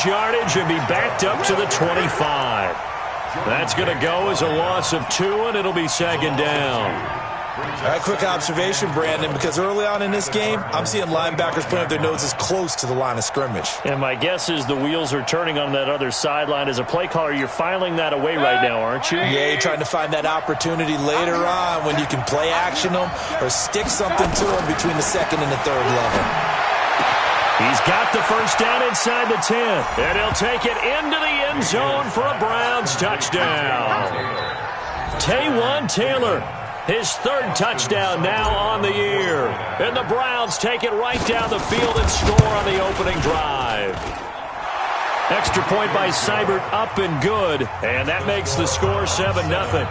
lose yardage and be backed up to the 25. That's going to go as a loss of 2, and it'll be second down. All right, quick observation, Brandon, because early on in this game, I'm seeing linebackers putting up their noses close to the line of scrimmage. And my guess is the wheels are turning on that other sideline. As a play caller, you're filing that away right now, aren't you? Yeah, you're trying to find that opportunity later on when you can play action them or stick something to them between the second and the third level. He's got the first down inside the 10, and he'll take it into the end zone for a Browns touchdown. Taywan Taylor, his third touchdown now on the year. And the Browns take it right down the field and score on the opening drive. Extra point by Seibert, up and good, and that makes the score 7-0.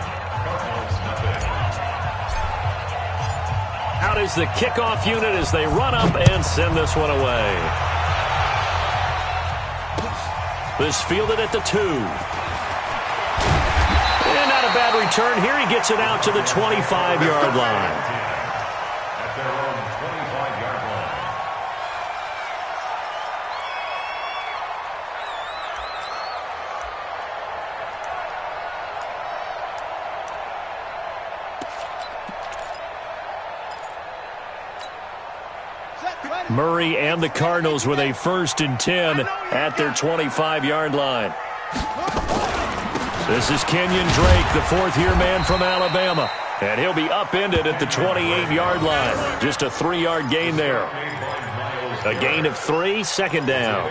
Out is the kickoff unit as they run up and send this one away. This fielded at the 2. And not a bad return here. He gets it out to the 25-yard line. Murray and the Cardinals with a 1st and 10 at their 25-yard line. This is Kenyon Drake, the fourth-year man from Alabama. And he'll be upended at the 28-yard line. Just a 3-yard gain there. A gain of 3, second down.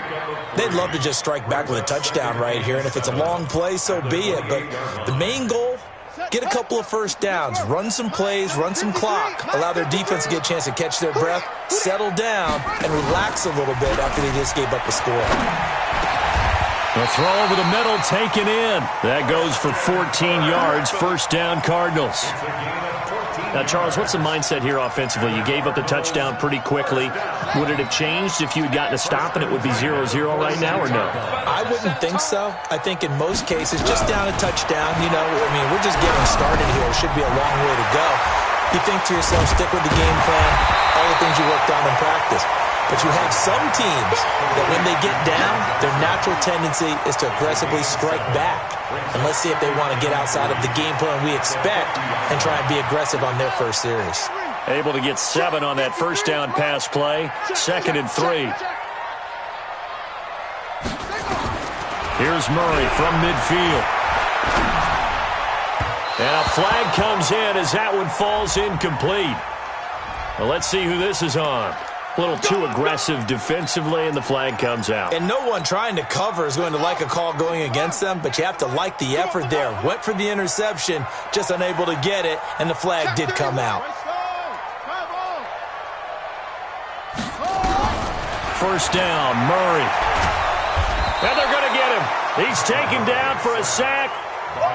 They'd love to just strike back with a touchdown right here. And if it's a long play, so be it. But the main goal, get a couple of first downs, run some plays, run some clock, allow their defense to get a chance to catch their breath, settle down, and relax a little bit after they just gave up a score. A throw over the middle, taken in. That goes for 14 yards, first down Cardinals. Now, Charles, what's the mindset here offensively? You gave up the touchdown pretty quickly. Would it have changed if you had gotten a stop and it would be 0-0 right now, or no? I wouldn't think so. I think in most cases, just down a touchdown, you know, I mean, we're just getting started here. It should be a long way to go. You think to yourself, stick with the game plan, all the things you worked on in practice. But you have some teams that when they get down, their natural tendency is to aggressively strike back. And let's see if they want to get outside of the game plan we expect and try and be aggressive on their first series. Able to get 7 on that first down pass play. 2nd and 3. Here's Murray from midfield. And a flag comes in as that one falls incomplete. Well, let's see who this is on. A little too aggressive defensively, and the flag comes out. And no one trying to cover is going to like a call going against them, but you have to like the effort there. Went for the interception, just unable to get it, and the flag did come out. First down, Murray. And they're going to get him. He's taken down for a sack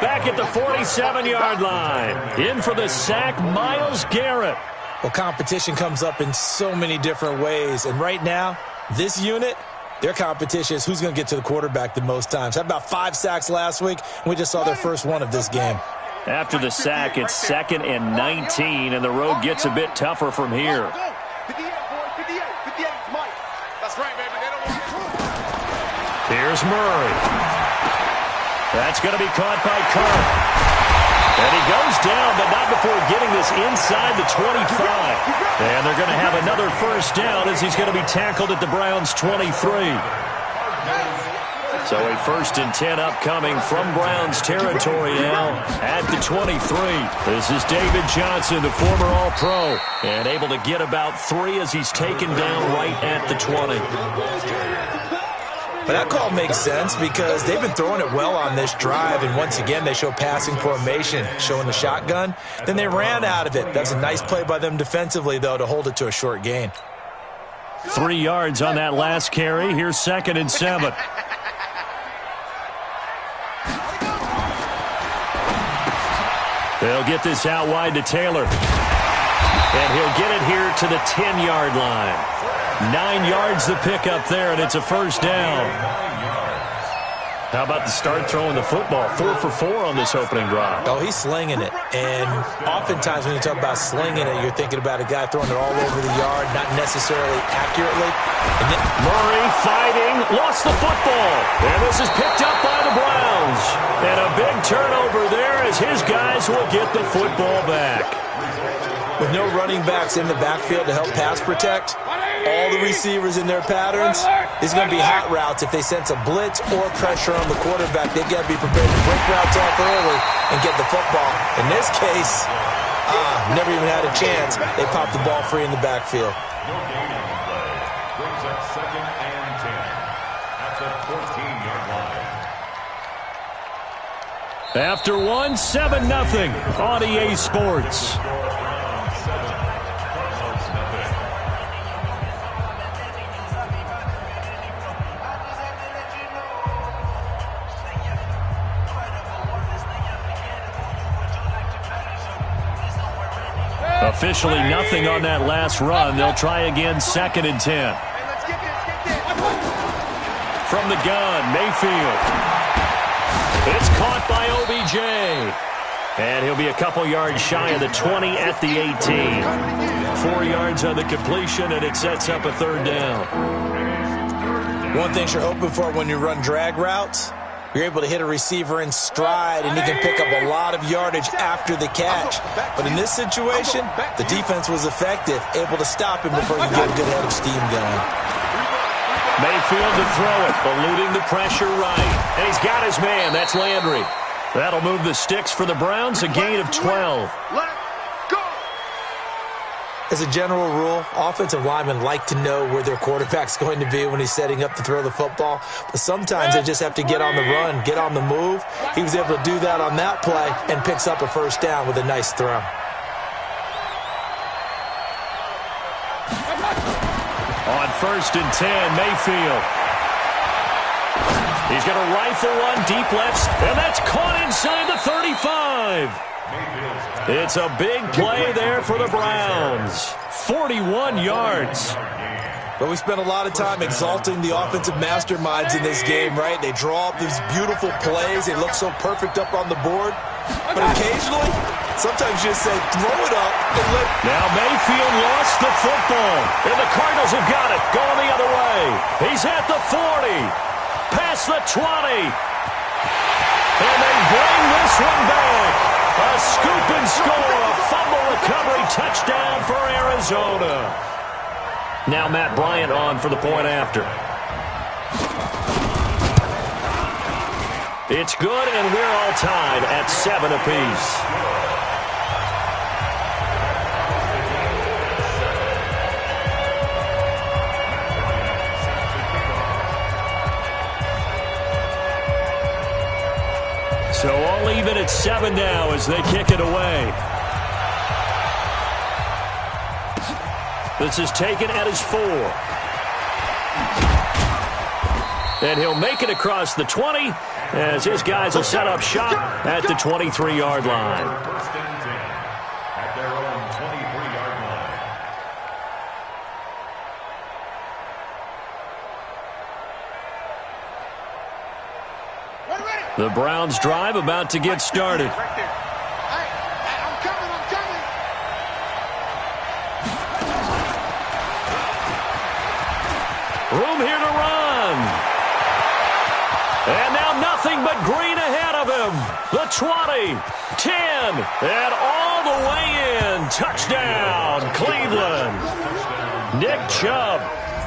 back at the 47-yard line. In for the sack, Myles Garrett. Well, competition comes up in so many different ways. And right now, this unit, their competition is who's going to get to the quarterback the most times. Had about 5 sacks last week, and we just saw their first one of this game. After the sack, it's 2nd and 19, and the road gets a bit tougher from here. Here's Murray. That's going to be caught by Kirk. And he goes down, but not before getting this inside the 25. And they're going to have another first down as he's going to be tackled at the Browns' 23. So a 1st and 10 upcoming from Browns territory now at the 23. This is David Johnson, the former All-Pro, and able to get about 3 as he's taken down right at the 20. But that call makes sense because they've been throwing it well on this drive, and once again they show passing formation, showing the shotgun. Then they ran out of it. That's a nice play by them defensively, though, to hold it to a short gain. 3 yards on that last carry. Here's 2nd and 7. They'll get this out wide to Taylor. And he'll get it here to the 10-yard line. 9 yards the pickup there, and it's a first down. How about the start throwing the football? 4 for 4 on this opening drive. Oh, he's slinging it. And oftentimes when you talk about slinging it, you're thinking about a guy throwing it all over the yard, not necessarily accurately. And then Murray fighting, lost the football. And this is picked up by the Browns. And a big turnover there as his guys will get the football back. With no running backs in the backfield to help pass protect, all the receivers in their patterns, there's going to be hot routes. If they sense a blitz or pressure on the quarterback, they've got to be prepared to break routes off early and get the football. In this case, never even had a chance. They popped the ball free in the backfield. Brings up 2nd and 10 at the 14-yard line. After one, 7-0 on EA Sports. Officially nothing on that last run. They'll try again, 2nd and 10. From the gun, Mayfield. It's caught by OBJ. And he'll be a couple yards shy of the 20 at the 18. 4 yards on the completion, and it sets up a 3rd down. One thing you're hoping for when you run drag routes, you're able to hit a receiver in stride, and he can pick up a lot of yardage after the catch. But in this situation, the defense was effective, able to stop him before he get a good head of steam going. Mayfield to throw it, eluding the pressure right. And he's got his man. That's Landry. That'll move the sticks for the Browns, a gain of 12. As a general rule, offensive linemen like to know where their quarterback's going to be when he's setting up to throw the football. But sometimes they just have to get on the run, get on the move. He was able to do that on that play and picks up a 1st down with a nice throw. On 1st and 10, Mayfield. He's going to rifle one deep left, and that's caught inside the 35. It's a big play there for the Browns. 41 yards. But we spent a lot of time exalting the offensive masterminds in this game, right? They draw up these beautiful plays. They look so perfect up on the board. But occasionally, sometimes you just say, throw it up and let... Now Mayfield lost the football, and the Cardinals have got it. Going the other way. He's at the 40. Past the 20. And they bring this one back. A scoop and score, a fumble recovery touchdown for Arizona. Now Matt Bryant on for the point after. It's good, and we're all tied at 7 apiece. So all even at 7 now as they kick it away. This is taken at his 4. And he'll make it across the 20 as his guys will set up shop at the 23-yard line. 1st and 10 at their own 23-yard line. The Browns drive about to get started. Room here to run. And now nothing but green ahead of him. The 20, 10, and all the way in. Touchdown, Cleveland. Nick Chubb,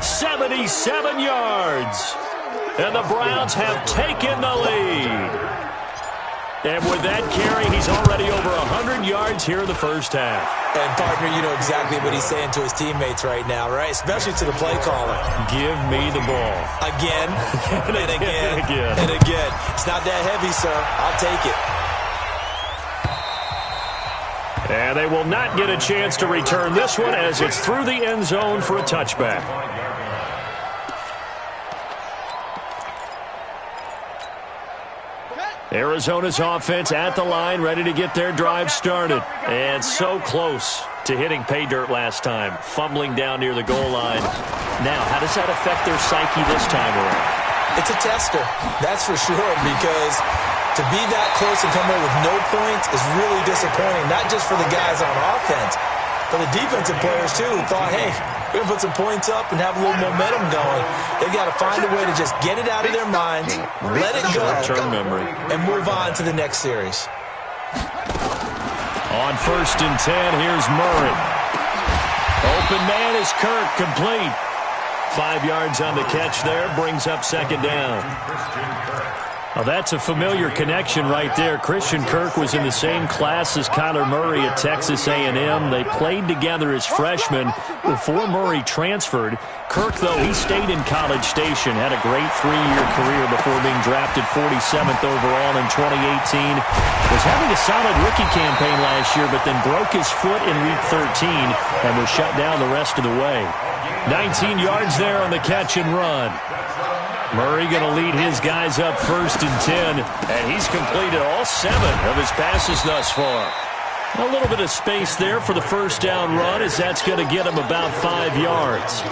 77 yards. And the Browns have taken the lead. And with that carry, he's already over 100 yards here in the first half. And, partner, you know exactly what he's saying to his teammates right now, right? Especially to the play caller. Give me the ball. Again, and again, again. and again. It's not that heavy, sir. I'll take it. And they will not get a chance to return this one as it's through the end zone for a touchback. Arizona's offense at the line, ready to get their drive started. And so close to hitting pay dirt last time, fumbling down near the goal line. Now, how does that affect their psyche this time around? It's a tester, that's for sure, because to be that close and come away with no points is really disappointing, not just for the guys on offense, but the defensive players, too, who thought, hey, we're going to put some points up and have a little momentum going. They've got to find a way to just get it out of their minds, let it go, and move on to the next series. On 1st and 10, here's Murray. Open man is Kirk, complete. 5 yards on the catch there, brings up 2nd down. Well, that's a familiar connection right there. Christian Kirk was in the same class as Kyler Murray at Texas A&M. They played together as freshmen before Murray transferred. Kirk, though, he stayed in College Station, had a great 3-year career before being drafted 47th overall in 2018. Was having a solid rookie campaign last year, but then broke his foot in Week 13 and was shut down the rest of the way. 19 yards there on the catch and run. Murray going to lead his guys up 1st and 10, and he's completed all 7 of his passes thus far. A little bit of space there for the 1st down run, as that's going to get him about 5 yards.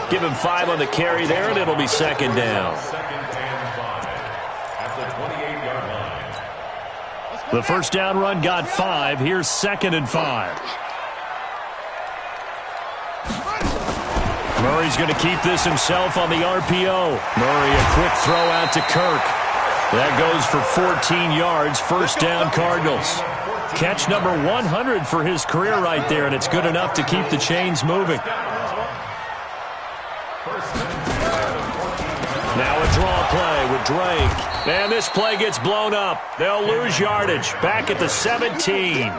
Give him 5 on the carry there, and it'll be 2nd down. The 1st down run got 5. Here's 2nd and 5. Murray's going to keep this himself on the RPO. Murray, a quick throw out to Kirk. That goes for 14 yards. 1st down, Cardinals. Catch number 100 for his career right there, and it's good enough to keep the chains moving. Now a draw play with Drake. And this play gets blown up. They'll lose yardage. Back at the 17.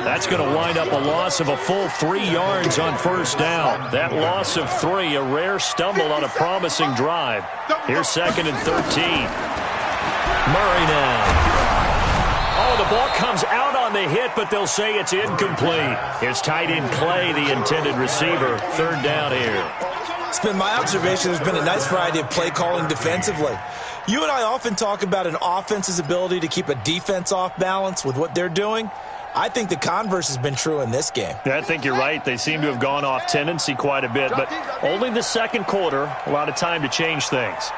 That's going to wind up a loss of a full 3 yards on 1st down. That loss of 3, a rare stumble on a promising drive. Here's 2nd and 13. Murray now. Oh, the ball comes out on the hit, but they'll say it's incomplete. It's tight end Clay, the intended receiver. 3rd down here. It's been my observation there's been a nice variety of play calling defensively. You and I often talk about an offense's ability to keep a defense off balance with what they're doing. I think the converse has been true in this game. Yeah, I think you're right. They seem to have gone off tendency quite a bit, but only the 2nd quarter, a lot of time to change things.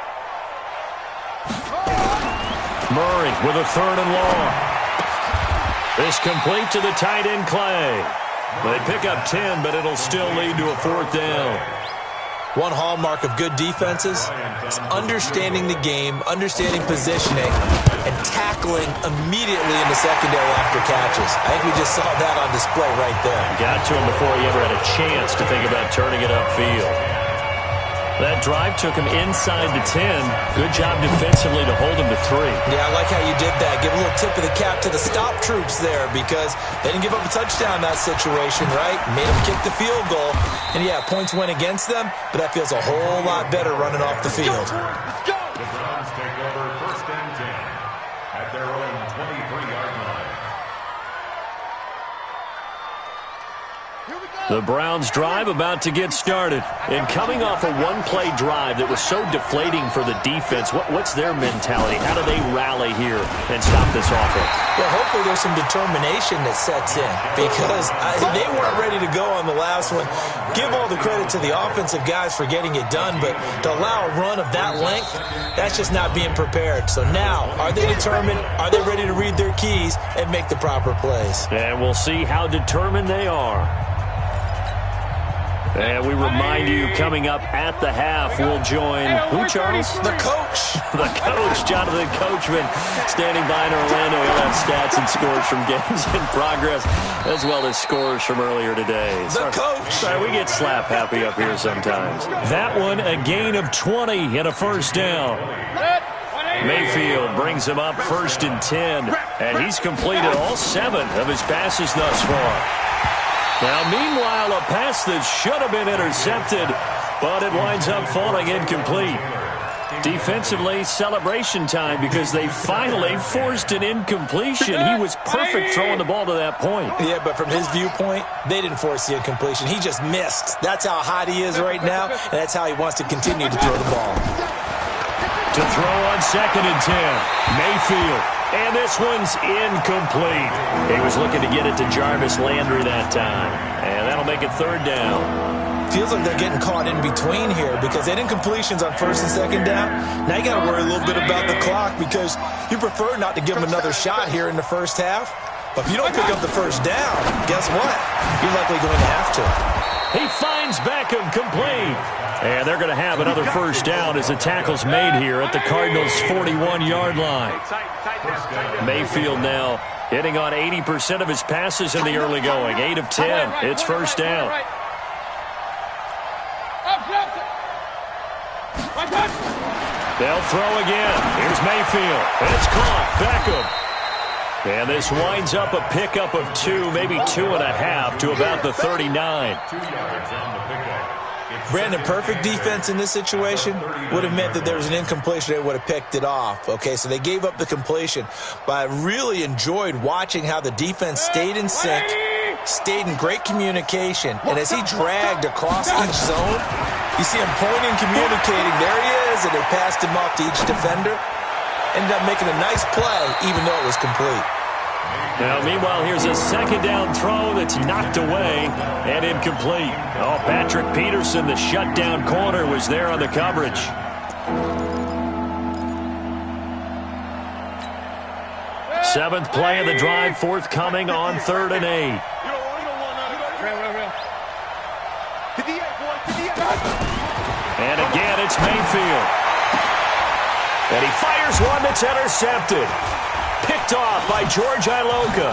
Murray with a 3rd and long. This complete to the tight end Clay. They pick up 10, but it'll still lead to a 4th down. One hallmark of good defenses is understanding the game, understanding positioning, and tackling immediately in the secondary after catches. I think we just saw that on display right there. Got to him before he ever had a chance to think about turning it upfield. That drive took him inside the 10. Good job defensively to hold him to 3. Yeah, I like how you did that. Give a little tip of the cap to the stop troops there, because they didn't give up a touchdown in that situation, right? Made them kick the field goal. And yeah, points went against them, but that feels a whole lot better running off the field. The Browns take over 1st and 10 at their own 23-yard line. The Browns drive about to get started. And coming off a one-play drive that was so deflating for the defense, what's their mentality? How do they rally here and stop this offense? Well, hopefully there's some determination that sets in, because they weren't ready to go on the last one. Give all the credit to the offensive guys for getting it done, but to allow a run of that length, that's just not being prepared. So now, are they determined? Are they ready to read their keys and make the proper plays? And we'll see how determined they are. And we remind you, coming up at the half, we'll join, who, Charles? The coach. The coach, Jonathan Coachman, standing by in Orlando. He'll have stats and scores from games in progress, as well as scores from earlier today. The coach. Sorry, we get slap happy up here sometimes. That one, a gain of 20 and a 1st down. Mayfield brings him up 1st and 10, and he's completed all 7 of his passes thus far. Now, meanwhile, a pass that should have been intercepted, but it winds up falling incomplete. Defensively, celebration time, because they finally forced an incompletion. He was perfect throwing the ball to that point. Yeah, but from his viewpoint, they didn't force the incompletion. He just missed. That's how hot he is right now, and that's how he wants to continue to throw the ball. To throw on 2nd and 10, Mayfield. And this one's incomplete. He was looking to get it to Jarvis Landry that time. And that'll make it 3rd down. Feels like they're getting caught in between here because they didn't completions on first and second down. Now you got to worry a little bit about the clock because you prefer not to give them another shot here in the first half. But if you don't pick up the first down, guess what? You're likely going to have to. He finds Beckham complete. And they're going to have another first down as the tackle's made here at the Cardinals' 41-yard line. Mayfield now hitting on 80% of his passes in the early going. 8 of 10. It's first down. They'll throw again. Here's Mayfield. It's caught. Beckham. And this winds up a pickup of 2, maybe 2.5 to about the 39. 2 yards on the pickup. Brandon, perfect defense in this situation would have meant that there was an incompletion. They would have picked it off. Okay, so they gave up the completion. But I really enjoyed watching how the defense stayed in sync, stayed in great communication. And as he dragged across each zone, you see him pointing, communicating. There he is, and they passed him off to each defender. Ended up making a nice play, even though it was complete. Now, meanwhile, here's a second down throw that's knocked away and incomplete. Oh, Patrick Peterson, the shutdown corner, was there on the coverage. Seventh play of the drive forthcoming on 3rd and 8. And again, it's Mayfield. And he fires one that's intercepted. Picked off by George Iloka.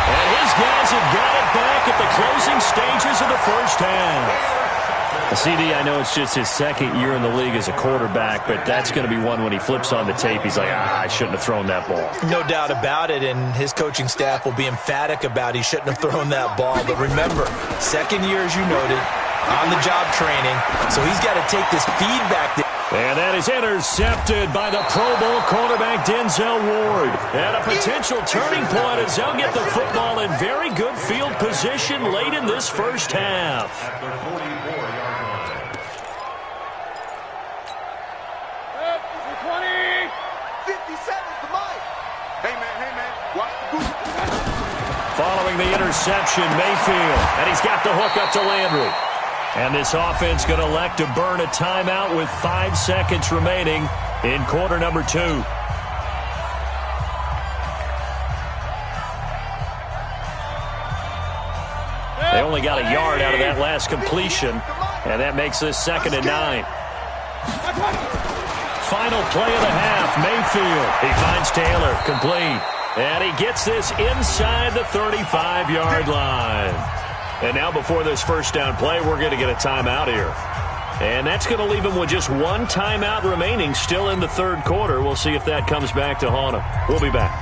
And his guys have got it back at the closing stages of the first half. CD, I know it's just his second year in the league as a quarterback, but that's going to be one when he flips on the tape. He's like, I shouldn't have thrown that ball. No doubt about it, and his coaching staff will be emphatic about he shouldn't have thrown that ball. But remember, second year, as you noted, on-the-job training, so he's got to take this feedback. And that is intercepted by the Pro Bowl cornerback Denzel Ward. And a potential turning point as they'll get the football in very good field position late in this first half. At their 44-yard line. 57's the mic. Hey, man, watch the boot. Following the interception, Mayfield. And he's got the hook up to Landry. And this offense going to elect to burn a timeout with 5 seconds remaining in quarter number 2. They only got a yard out of that last completion, and that makes this 2nd and 9. Final play of the half, Mayfield. He finds Taylor, complete. And he gets this inside the 35-yard line. And now before this first down play, we're going to get a timeout here. And that's going to leave him with just 1 timeout remaining still in the 3rd quarter. We'll see if that comes back to haunt him. We'll be back.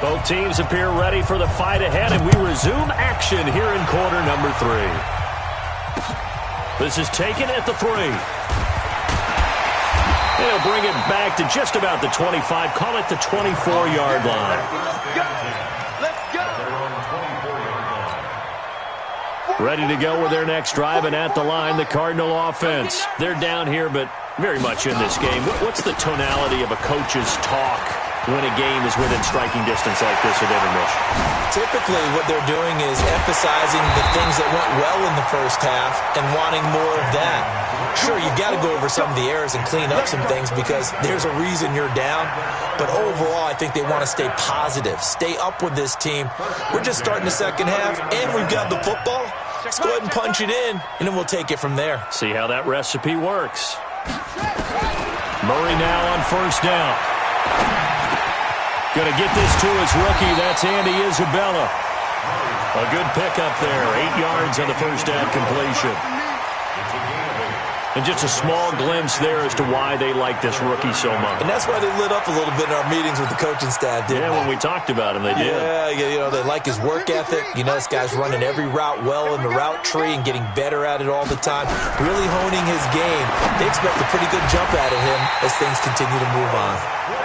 Both teams appear ready for the fight ahead, and we resume action here in quarter number 3. This is taken at the 3. They'll bring it back to just about the 25, call it the 24-yard line. Ready to go with their next drive, and at the line, the Cardinal offense. They're down here, but very much in this game. What's the tonality of a coach's talk when a game is within striking distance like this at intermission? Typically, what they're doing is emphasizing the things that went well in the first half and wanting more of that. Sure, you've got to go over some of the errors and clean up some things because there's a reason you're down. But overall, I think they want to stay positive, stay up with this team. We're just starting the second half, and we've got the football. Let's go ahead and punch it in, and then we'll take it from there. See how that recipe works. Murray now on first down. Going to get this to his rookie. That's Andy Isabella. A good pickup there. 8 yards on the first down completion. And just a small glimpse there as to why they like this rookie so much. And that's why they lit up a little bit in our meetings with the coaching staff, didn't they? When we talked about him, they did. Yeah, they like his work ethic. This guy's running every route well in the route tree and getting better at it all the time, really honing his game. They expect a pretty good jump out of him as things continue to move on.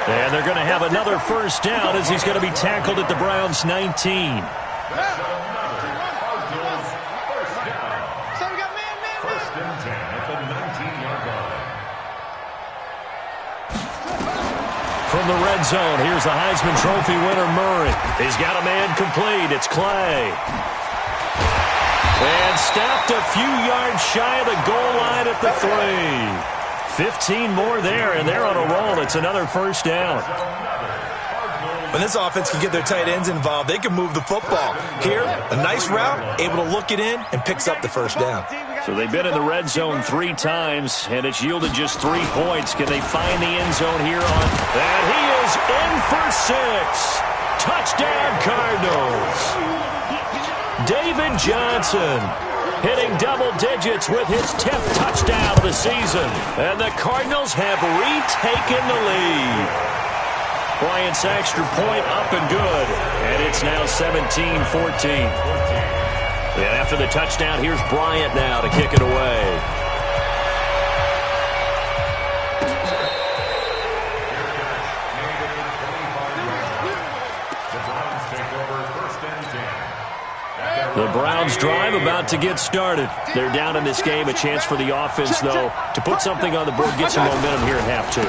And they're going to have another first down as he's going to be tackled at the Browns' 19. From the red zone, here's the Heisman Trophy winner, Murray. He's got a man complete. It's Clay. And stopped a few yards shy of the goal line at the 3. 15 more there, and they're on a roll. It's another first down. When this offense can get their tight ends involved, they can move the football. Here, a nice route, able to look it in, and picks up the first down. So they've been in the red zone 3 times, and it's yielded just 3 points. Can they find the end zone here on? And he is in for 6. Touchdown, Cardinals. David Johnson hitting double digits with his 10th touchdown of the season. And the Cardinals have retaken the lead. Bryant's extra point up and good. And it's now 17-14. And after the touchdown, here's Bryant now to kick it away. The Browns drive about to get started. They're down in this game. A chance for the offense, though, to put something on the board, get some momentum here at half 2.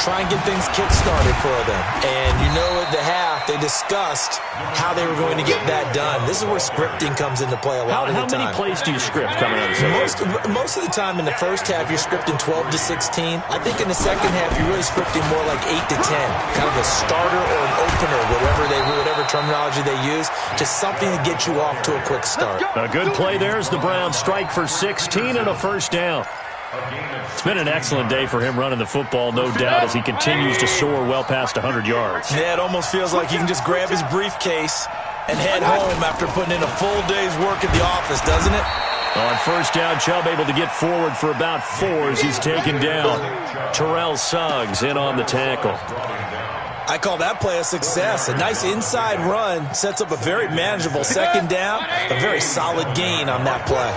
Try and get things kick-started for them. And you know at the half, they discussed how they were going to get that done. This is where scripting comes into play a lot of the time. How many plays do you script coming out of this? Most of the time in the first half, you're scripting 12 to 16. I think in the second half, you're really scripting more like 8 to 10. Kind of a starter or an opener, whatever terminology they use. Just something to get you off to a quick start. A good play there as the Browns strike for 16 and a first down. It's been an excellent day for him running the football, no doubt, as he continues to soar well past 100 yards. Yeah, it almost feels like he can just grab his briefcase and head home after putting in a full day's work at the office, doesn't it? On first down, Chubb able to get forward for about 4 as he's taken down. Terrell Suggs in on the tackle. I call that play a success. A nice inside run sets up a very manageable second down. A very solid gain on that play.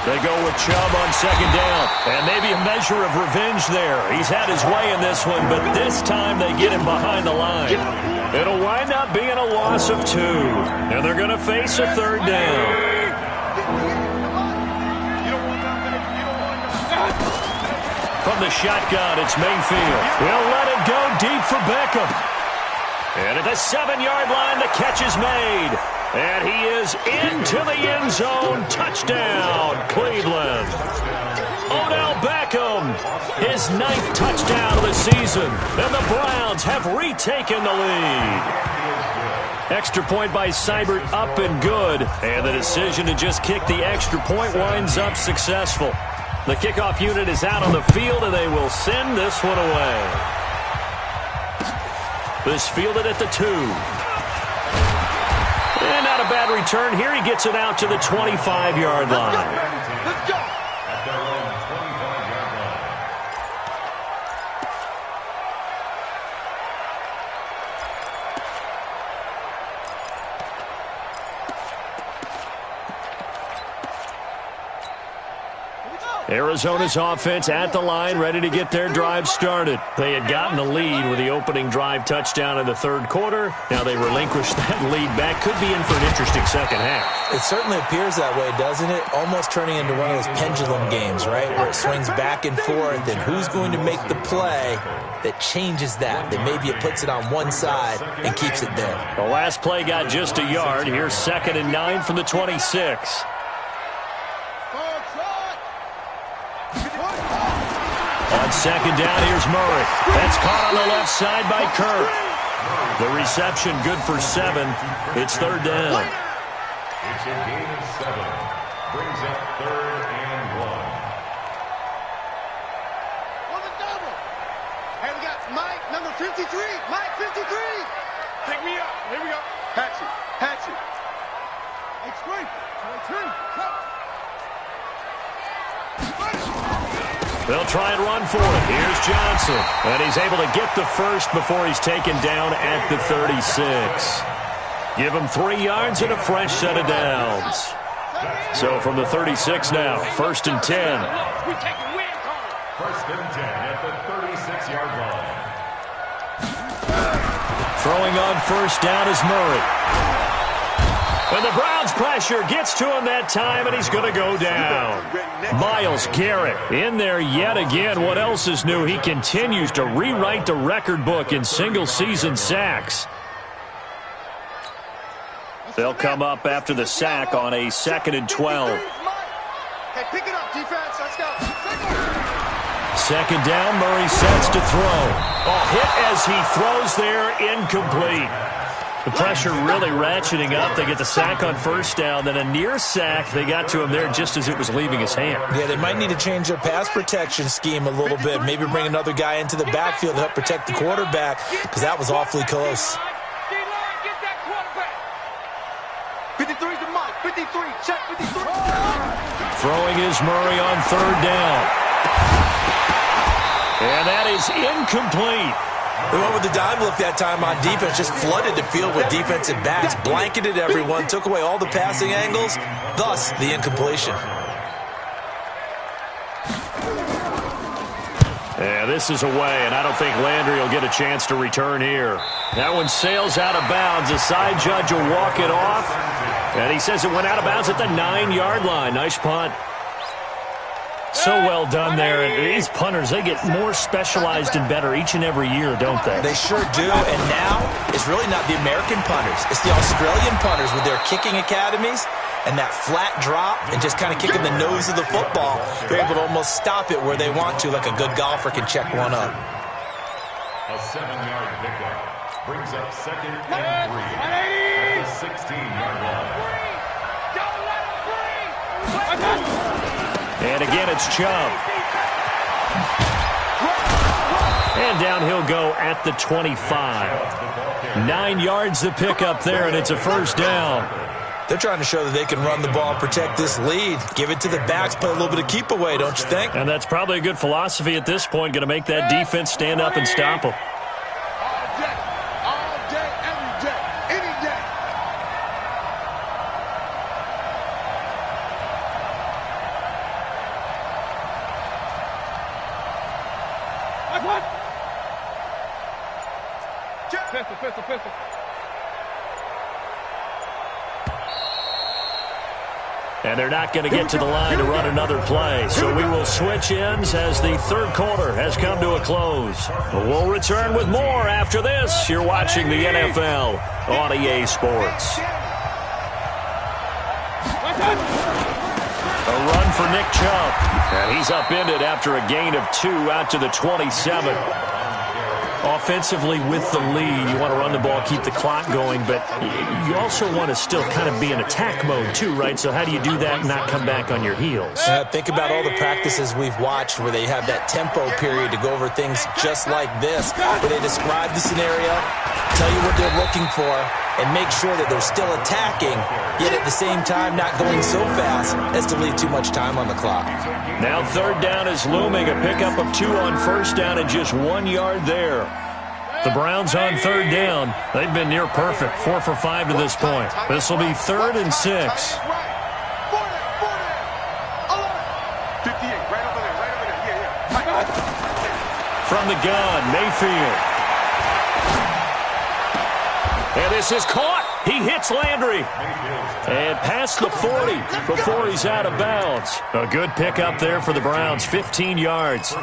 They go with Chubb on second down. And maybe a measure of revenge there. He's had his way in this one, but this time they get him behind the line. It'll wind up being a loss of 2. And they're going to face a third down. From the shotgun, it's Mayfield. He'll let it go deep for Beckham. And at the 7-yard line, the catch is made. And he is into the end zone. Touchdown, Cleveland. Odell Beckham, his 9th touchdown of the season. And the Browns have retaken the lead. Extra point by Seibert up and good. And the decision to just kick the extra point winds up successful. The kickoff unit is out on the field, and they will send this one away. This fielded at the 2. And not a bad return here. He gets it out to the 25-yard line. Let's go. At their own 25-yard line. Arizona's offense at the line, ready to get their drive started. They had gotten the lead with the opening drive touchdown in the third quarter. Now they relinquished that lead back. Could be in for an interesting second half. It certainly appears that way, doesn't it? Almost turning into one of those pendulum games, right? Where it swings back and forth, and who's going to make the play that changes that maybe it puts it on one side and keeps it there. The last play got just a yard. Here's 2nd and 9 from the 26. On second down, here's Murray. That's caught on the left side by Kirk. The reception good for 7. It's third down. It's a gain of 7. Brings up 3rd and 1. On the double. Hey, we got Mike, number 53. Mike, 53. Pick me up. Here we go. Hatchet. Hatchet. It's great. Turn. They'll try and run for it. Here's Johnson. And he's able to get the first before he's taken down at the 36. Give him 3 yards and a fresh set of downs. So from the 36 now, 1st and 10. We take a win, Carter. 1st and 10 at the 36-yard line. Throwing on first down is Murray. And the Browns pressure gets to him that time, and he's going to go down. Myles Garrett in there yet again. What else is new? He continues to rewrite the record book in single-season sacks. They'll come up after the sack on a 2nd and 12. Hey, pick it up, defense. Let's go. 2nd down, Murray sets to throw. Oh, hit as he throws there, incomplete. The pressure really ratcheting up. They get the sack on 1st down, then a near sack. They got to him there just as it was leaving his hand. Yeah, they might need to change their pass protection scheme a little bit. Maybe bring another guy into the backfield to help protect the quarterback, because that was awfully close. 53's the Mike. 53. Check 53. Throwing is Murray on 3rd down. And that is incomplete. They went with the dime look that time on defense, just flooded the field with defensive backs, blanketed everyone, took away all the passing angles, thus the incompletion. Yeah, this is away, and I don't think Landry will get a chance to return here. That one sails out of bounds. The side judge will walk it off, and he says it went out of bounds at the 9-yard line. Nice punt. So well done there. And these punters, they get more specialized and better each and every year, don't they? They sure do. And now it's really not the American punters. It's the Australian punters with their kicking academies and that flat drop and just kind of kicking the nose of the football. They're able to almost stop it where they want to, like a good golfer can check one up. A 7-yard pickup brings up 2nd and 3 at the 16-yard line. And again, it's Chubb. And down he'll go at the 25. 9 yards to pick up there, and it's a 1st down. They're trying to show that they can run the ball, protect this lead, give it to the backs, play a little bit of keep away, don't you think? And that's probably a good philosophy at this point, going to make that defense stand up and stop them. All day, every day, any day. Pistol. And they're not going to get to the line to run another play. So we will switch ends as the 3rd quarter has come to a close. We'll return with more after this. You're watching the NFL on EA Sports. A run for Nick Chubb. And he's upended after a gain of 2 out to the 27. Offensively with the lead, you want to run the ball, keep the clock going, but you also want to still kind of be in attack mode too, right? So how do you do that and not come back on your heels? Think about all the practices we've watched where they have that tempo period to go over things just like this, where they describe the scenario, tell you what they're looking for, and make sure that they're still attacking, yet at the same time not going so fast as to leave too much time on the clock. Now 3rd down is looming, a pickup of 2 on 1st down and just 1 yard there. The Browns on 3rd down. They've been near perfect, 4 for 5 to this point. This will be 3rd and 6. 58, right over there. Yeah. From the gun, Mayfield. And this is caught. He hits Landry. And past the 40 before he's out of bounds. A good pickup there for the Browns, 15 yards.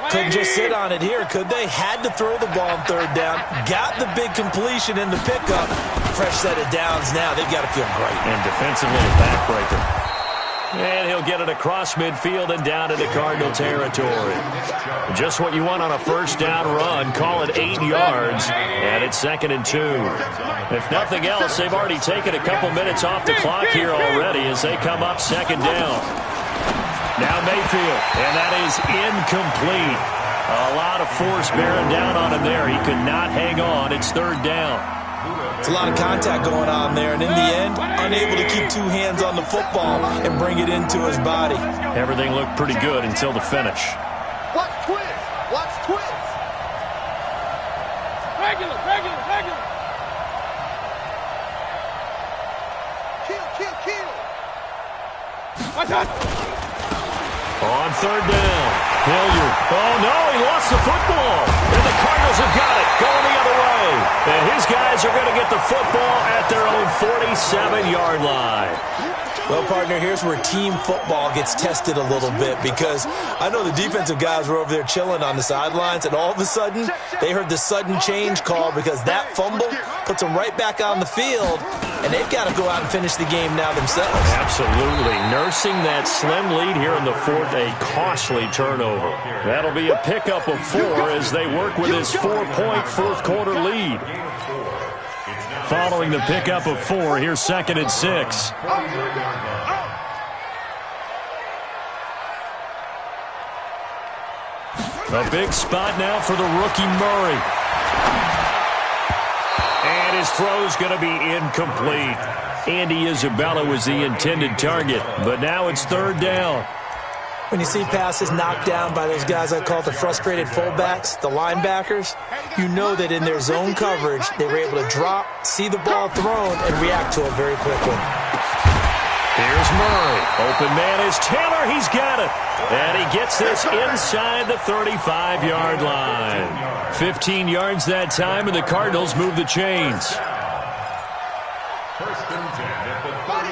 Couldn't just sit on it here, could they? Had to throw the ball on 3rd down. Got the big completion in the pickup. Fresh set of downs now. They've got to feel great. And defensively, a backbreaker. And he'll get it across midfield and down into Cardinal territory. Just what you want on a 1st down run. Call it 8 yards. And it's 2nd and 2. If nothing else, they've already taken a couple minutes off the clock here already as they come up 2nd down. Now Mayfield, and that is incomplete. A lot of force bearing down on him there. He could not hang on. It's 3rd down. It's a lot of contact going on there, and in the end, unable to keep 2 hands on the football and bring it into his body. Everything looked pretty good until the finish. Watch twist. Regular. Kill. Watch out. On 3rd down, Hilliard. Oh, no, he lost the football. And the Cardinals have got it, going the other way. And his guys are going to get the football at their own 47-yard line. Well, partner, here's where team football gets tested a little bit, because I know the defensive guys were over there chilling on the sidelines, and all of a sudden, they heard the sudden change call because that fumble puts them right back on the field, and they've got to go out and finish the game now themselves. Absolutely. Nursing that slim lead here in the fourth, a costly turnover. That'll be a pickup of 4 as they work with his 4-point fourth-quarter lead. Following the pickup of 4, here's 2nd and 6. A big spot now for the rookie Murray. And his throw's going to be incomplete. Andy Isabella was the intended target, but now it's 3rd down. When you see passes knocked down by those guys I call the frustrated fullbacks, the linebackers, you know that in their zone coverage, they were able to drop, see the ball thrown, and react to it very quickly. Here's Murray. Open man is Taylor. He's got it. And he gets this inside the 35-yard line. 15 yards that time, and the Cardinals move the chains.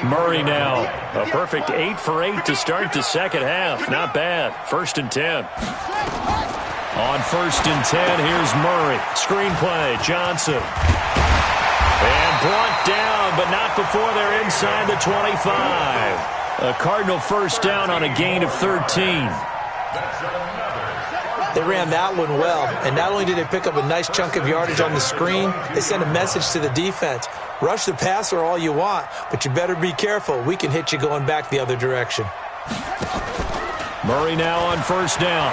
Murray now, a perfect 8 for 8 to start the second half. Not bad. 1st and 10. On 1st and 10, here's Murray. Screen play, Johnson. And brought down, but not before they're inside the 25. A Cardinal 1st down on a gain of 13. They ran that one well, and not only did they pick up a nice chunk of yardage on the screen, they sent a message to the defense. Rush the passer all you want, but you better be careful. We can hit you going back the other direction. Murray now on 1st down.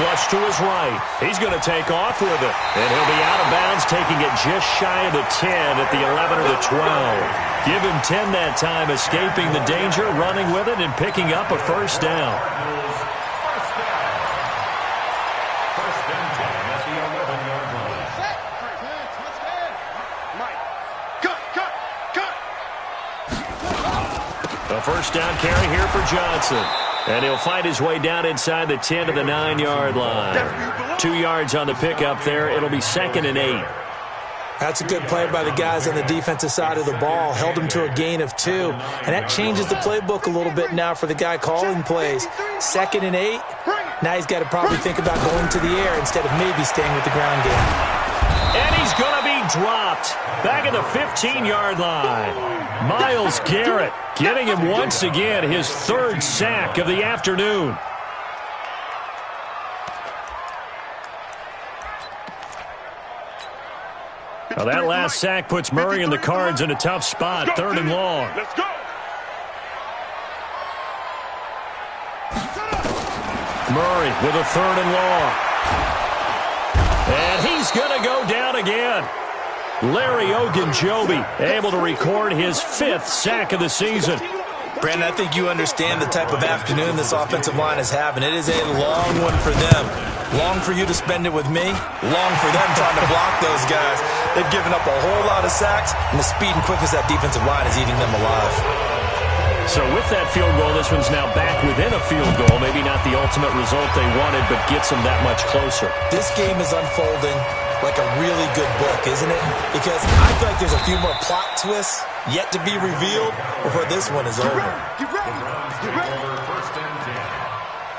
Flush to his right. He's going to take off with it. And he'll be out of bounds, taking it just shy of the 10 at the 11 or the 12. Give him 10 that time, escaping the danger, running with it, and picking up a 1st down. A 1st down carry here for Johnson. And he'll find his way down inside the 10 to the 9-yard line. 2 yards on the pickup there. It'll be 2nd and 8. That's a good play by the guys on the defensive side of the ball. Held him to a gain of 2. And that changes the playbook a little bit now for the guy calling plays. 2nd and 8. Now he's got to probably think about going to the air instead of maybe staying with the ground game. And he's going to be dropped. Back at the 15-yard line. Myles Garrett getting him once again his 3rd sack of the afternoon. Well, that last sack puts Murray and the Cards in a tough spot. 3rd and long. Let's go. Murray with a 3rd and long. And he's going to go down again. Larry Ogunjobi able to record his 5th sack of the season. Brandon, I think you understand the type of afternoon this offensive line is having. It is a long one for them. Long for you to spend it with me. Long for them trying to block those guys. They've given up a whole lot of sacks, and the speed and quickness of that defensive line is eating them alive. So with that field goal, this one's now back within a field goal. Maybe not the ultimate result they wanted, but gets them that much closer. This game is unfolding like a really good book, isn't it? Because I feel like there's a few more plot twists yet to be revealed before this one is over. Get ready. Get ready. 1st and 10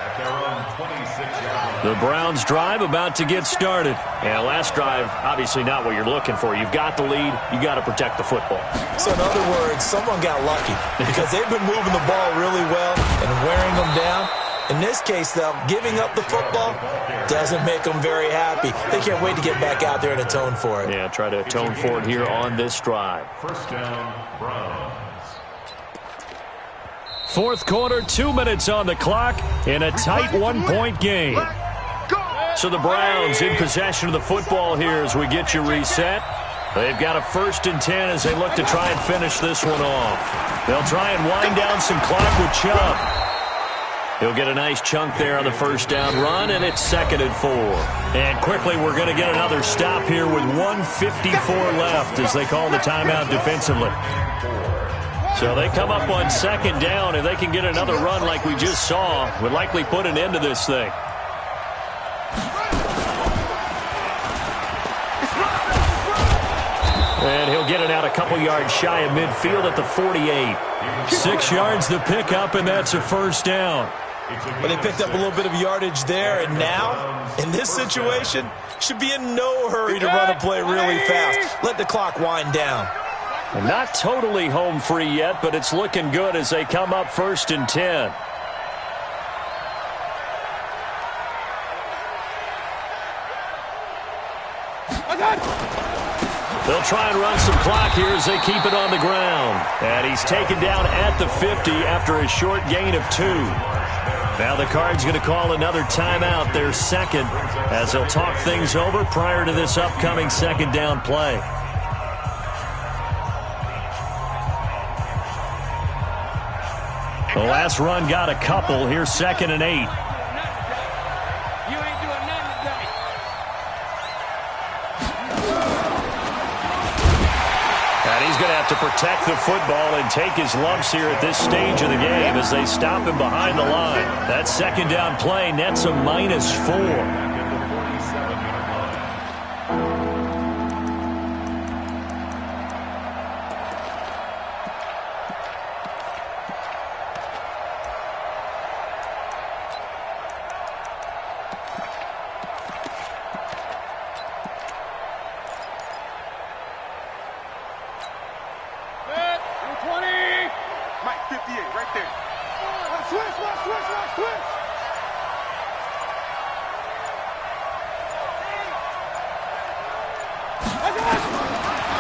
at their own 26-yard line. The Browns drive about to get started. And last drive, obviously not what you're looking for. You've got the lead. You got to protect the football. So in other words, someone got lucky because they've been moving the ball really well and wearing them down. In this case, though, giving up the football doesn't make them very happy. They can't wait to get back out there and atone for it. Yeah, try to atone for it here on this drive. 1st down, Browns. 4th quarter, 2 minutes on the clock in a tight 1-point game. So the Browns in possession of the football here as we get you reset. They've got a 1st and 10 as they look to try and finish this one off. They'll try and wind down some clock with Chubb. He'll get a nice chunk there on the 1st down run, and it's 2nd and 4. And quickly, we're going to get another stop here with 1:54 left as they call the timeout defensively. So they come up on 2nd down, and they can get another run like we just saw. Would likely put an end to this thing. And he'll get it out a couple yards shy of midfield at the 48. 6 yards to pick up, and that's a first down. But they picked up a little bit of yardage there, and now, in this situation, should be in no hurry to run a play really fast. Let the clock wind down. And not totally home free yet, but it's looking good as they come up 1st and 10. They'll try and run some clock here as they keep it on the ground. And he's taken down at the 50 after a short gain of 2. Now the Cards going to call another timeout, their second, as they'll talk things over prior to this upcoming second down play. The last run got a couple. Here's 2nd and 8. And he's going to have to protect the football and take his lumps here at this stage of the game as they stop him behind the line. That second down play nets a -4.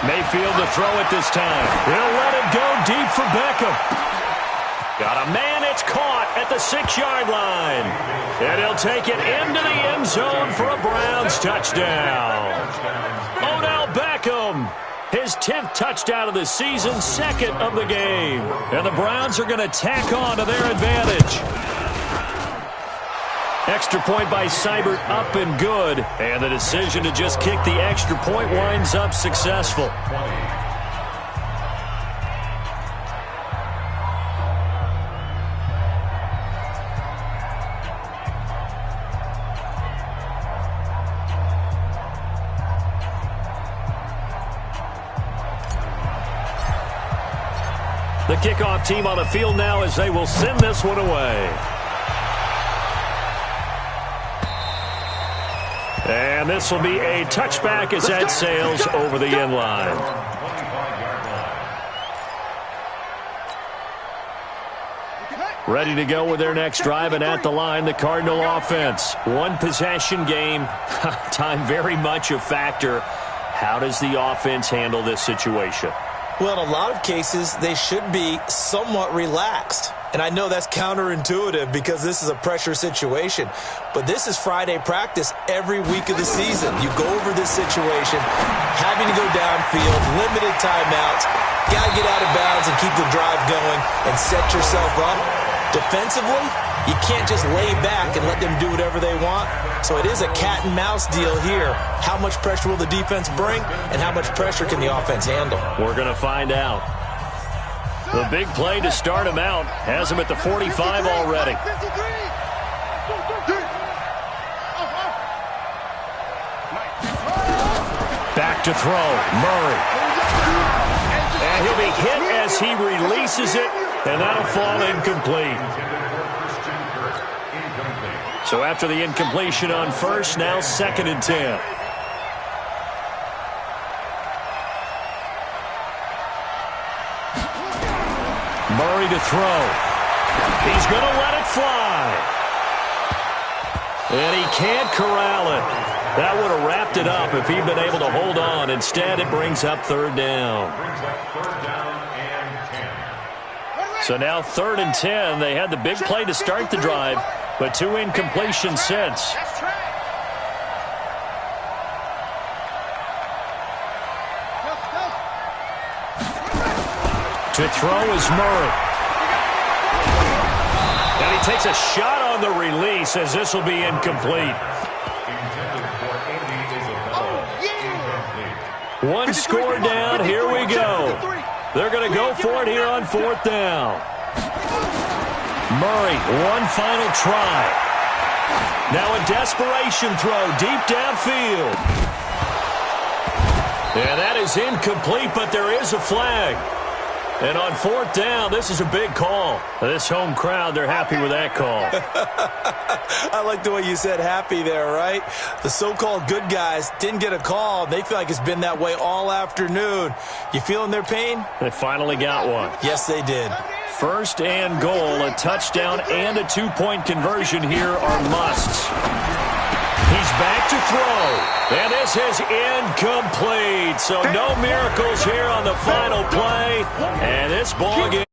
Mayfield to throw it this time. He'll let it go deep for Beckham. Got a man, it's caught at the 6-yard line. And he'll take it into the end zone for a Browns touchdown. Odell Beckham, his 10th touchdown of the season, 2nd of the game. And the Browns are going to tack on to their advantage. Extra point by Seibert up and good. And the decision to just kick the extra point winds up successful. The kickoff team on the field now as they will send this one away. And this will be a touchback as that sails over the end line. Ready to go with their next drive, and at the line, the Cardinal offense. One possession game. Time very much a factor. How does the offense handle this situation? Well, in a lot of cases, they should be somewhat relaxed. And I know that's counterintuitive because this is a pressure situation. But this is Friday practice every week of the season. You go over this situation, having to go downfield, limited timeouts, got to get out of bounds and keep the drive going and set yourself up. Defensively, you can't just lay back and let them do whatever they want. So it is a cat and mouse deal here. How much pressure will the defense bring, and how much pressure can the offense handle? We're going to find out. The big play to start him out has him at the 45 already. Back to throw, Murray. And he'll be hit as he releases it, and that'll fall incomplete. So after the incompletion on first, now 2nd and 10. Murray to throw. He's going to let it fly. And he can't corral it. That would have wrapped it up if he'd been able to hold on. Instead, it brings up 3rd down. So now 3rd and 10. They had the big play to start the drive, but 2 incompletions since. To throw is Murray. And he takes a shot on the release as this will be incomplete. One score down. Here we go. They're going to go for it here on 4th down. Murray, one final try. Now a desperation throw deep downfield. And that is incomplete, but there is a flag. And on 4th down, this is a big call. This home crowd, they're happy with that call. I like the way you said happy there, right? The so-called good guys didn't get a call. They feel like it's been that way all afternoon. You feeling their pain? They finally got one. Yes, they did. 1st and goal, a touchdown and a 2-point conversion here are musts. He's back to throw, and this is incomplete. So no miracles here on the final play, and this ball game